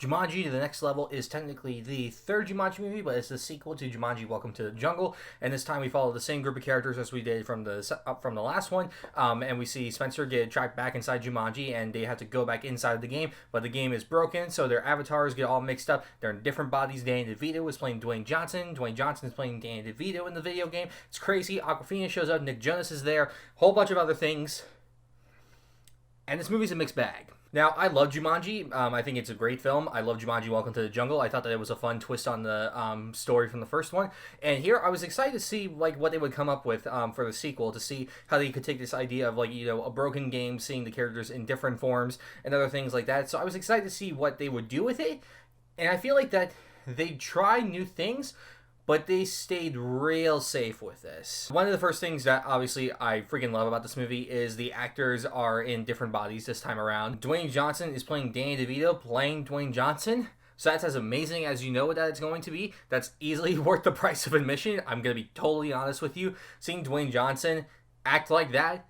Jumanji to the Next Level is technically the third Jumanji movie, but it's the sequel to Jumanji Welcome to the Jungle, and this time we follow the same group of characters as we did from the last one, and we see Spencer get tracked back inside Jumanji, and they have to go back inside the game, but the game is broken, so their avatars get all mixed up. They're in different bodies. Danny DeVito is playing Dwayne Johnson. Dwayne Johnson is playing Danny DeVito in the video game. It's crazy. Awkwafina shows up. Nick Jonas is there. Whole bunch of other things. And this movie's a mixed bag. Now, I love Jumanji. I think it's a great film. I love Jumanji Welcome to the Jungle. I thought that it was a fun twist on the story from the first one. And here, I was excited to see like what they would come up with for the sequel, to see how they could take this idea of a broken game, seeing the characters in different forms and other things like that. So I was excited to see what they would do with it. And I feel like that they try new things, but they stayed real safe with this. One of the first things that obviously I freaking love about this movie is the actors are in different bodies this time around. Dwayne Johnson is playing Danny DeVito, playing Dwayne Johnson. So that's as amazing as you know that it's going to be. That's easily worth the price of admission. I'm going to be totally honest with you. Seeing Dwayne Johnson act like that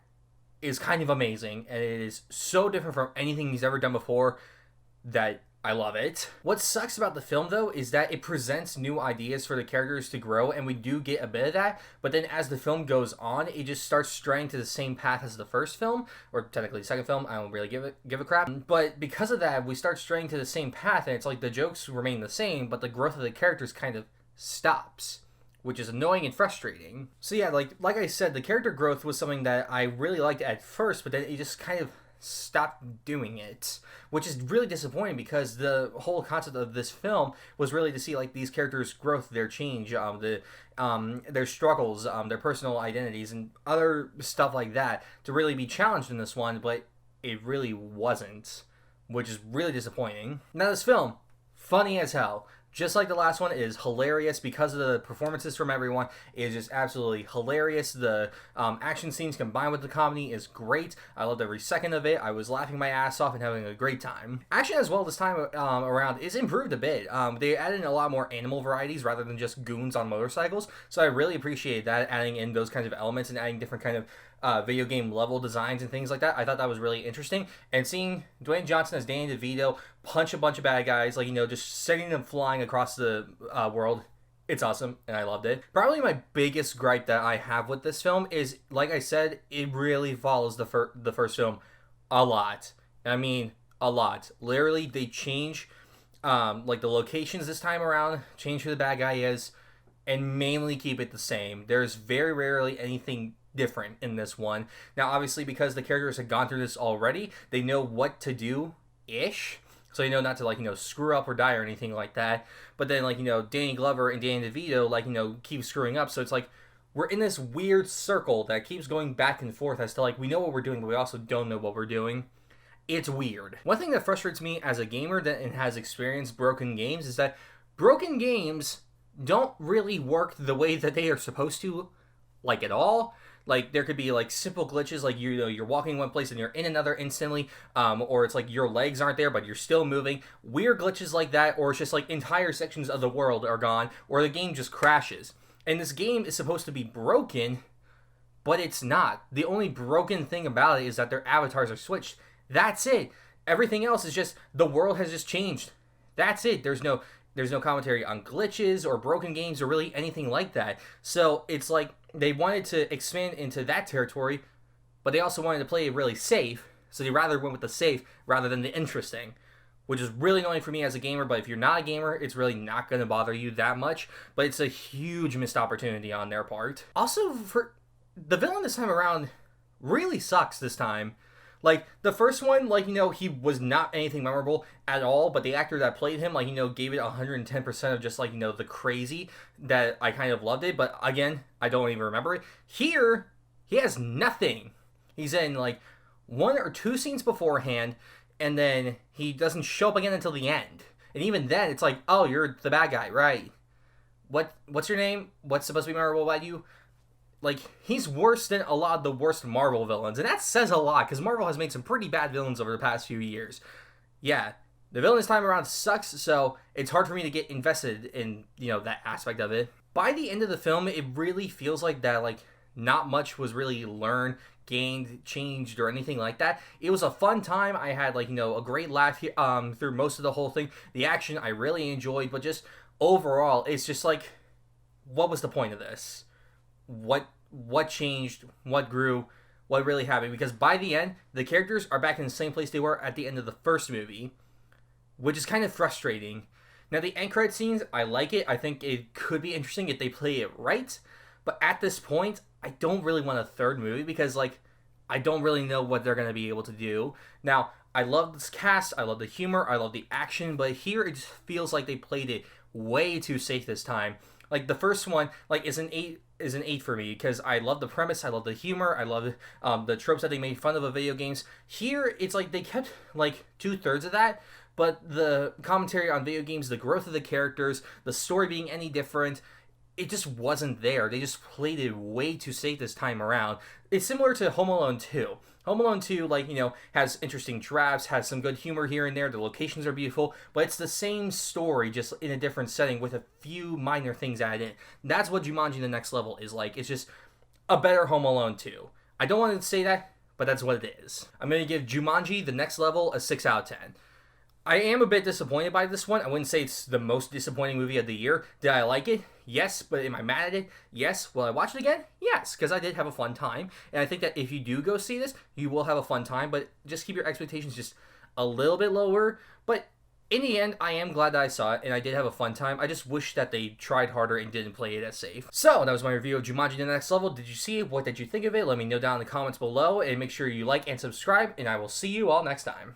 is kind of amazing. And it is so different from anything he's ever done before that I love it. What sucks about the film, though, is that it presents new ideas for the characters to grow, and we do get a bit of that, but then as the film goes on, it just starts straying to the same path as the first film, or technically the second film. I don't really give a crap. But because of that, we start straying to the same path, and it's like the jokes remain the same, but the growth of the characters kind of stops, which is annoying and frustrating. So yeah, like I said, the character growth was something that I really liked at first, but then it just kind of stopped doing it, which is really disappointing, because the whole concept of this film was really to see like these characters' growth, their change, their struggles, their personal identities, and other stuff like that, to really be challenged in this one, but it really wasn't, which is really disappointing. Now this film, funny as hell. Just like the last one, it is hilarious because of the performances from everyone. It is just absolutely hilarious. The action scenes combined with the comedy is great. I loved every second of it. I was laughing my ass off and having a great time. Action as well this time around is improved a bit. They added in a lot more animal varieties rather than just goons on motorcycles. So I really appreciate that, adding in those kinds of elements and adding different kind of video game level designs and things like that. I thought that was really interesting. And seeing Dwayne Johnson as Danny DeVito punch a bunch of bad guys, just sending them flying across the world, it's awesome, and I loved it. Probably my biggest gripe that I have with this film is, like I said, it really follows the first film a lot. I mean, a lot. Literally, they change the locations this time around, change who the bad guy is, and mainly keep it the same. There's very rarely anything different in this one. Now, obviously, because the characters have gone through this already, they know what to do-ish. So they know not to, screw up or die or anything like that. But then, Danny Glover and Danny DeVito, keep screwing up. So it's like, we're in this weird circle that keeps going back and forth as to, we know what we're doing, but we also don't know what we're doing. It's weird. One thing that frustrates me as a gamer that has experienced broken games is that broken games don't really work the way that they are supposed to, at all. There could be simple glitches, you're walking one place and you're in another instantly, or it's your legs aren't there but you're still moving. Weird glitches like that, or it's just entire sections of the world are gone, or the game just crashes. And this game is supposed to be broken, but it's not. The only broken thing about it is that their avatars are switched. That's it. Everything else is just the world has just changed. That's it. There's no commentary on glitches or broken games or really anything like that. So it's they wanted to expand into that territory, but they also wanted to play it really safe. So they rather went with the safe rather than the interesting, which is really annoying for me as a gamer. But if you're not a gamer, it's really not going to bother you that much. But it's a huge missed opportunity on their part. Also, for the villain this time around really sucks this time. The first one, he was not anything memorable at all, but the actor that played him, gave it 110% of just, the crazy that I kind of loved it. But again, I don't even remember it. Here, he has nothing. He's in, one or two scenes beforehand, and then he doesn't show up again until the end. And even then, it's oh, you're the bad guy, right? What's your name? What's supposed to be memorable about you? He's worse than a lot of the worst Marvel villains. And that says a lot, because Marvel has made some pretty bad villains over the past few years. Yeah, the villain this time around sucks, so it's hard for me to get invested in, that aspect of it. By the end of the film, it really feels like that, not much was really learned, gained, changed, or anything like that. It was a fun time. I had like, a great laugh here, through most of the whole thing. The action I really enjoyed, but just overall, it's just like, what was the point of this? What changed? What grew? What really happened? Because by the end, the characters are back in the same place they were at the end of the first movie, which is kind of frustrating. Now, the end credit scenes, I like it. I think it could be interesting if they play it right. But at this point, I don't really want a third movie because, like, I don't really know what they're going to be able to do. Now, I love this cast. I love the humor. I love the action. But here, it just feels like they played it way too safe this time. Like, the first one, like, is an 8 for me because I love the premise. I love the humor. I love the tropes that they made fun of video games. Here, it's like they kept, like, 2/3 of that. But the commentary on video games, the growth of the characters, the story being any different, it just wasn't there. They just played it way too safe this time around. It's similar to Home Alone 2. Home Alone 2, like, has interesting drafts, has some good humor here and there. The locations are beautiful, but it's the same story, just in a different setting with a few minor things added in. That's what Jumanji The Next Level is like. It's just a better Home Alone 2. I don't want to say that, but that's what it is. I'm going to give Jumanji The Next Level a 6 out of 10. I am a bit disappointed by this one. I wouldn't say it's the most disappointing movie of the year. Did I like it? Yes. But am I mad at it? Yes. Will I watch it again? Yes, because I did have a fun time. And I think that if you do go see this, you will have a fun time. But just keep your expectations just a little bit lower. But in the end, I am glad that I saw it, and I did have a fun time. I just wish that they tried harder and didn't play it as safe. So, that was my review of Jumanji The Next Level. Did you see it? What did you think of it? Let me know down in the comments below, and make sure you like and subscribe, and I will see you all next time.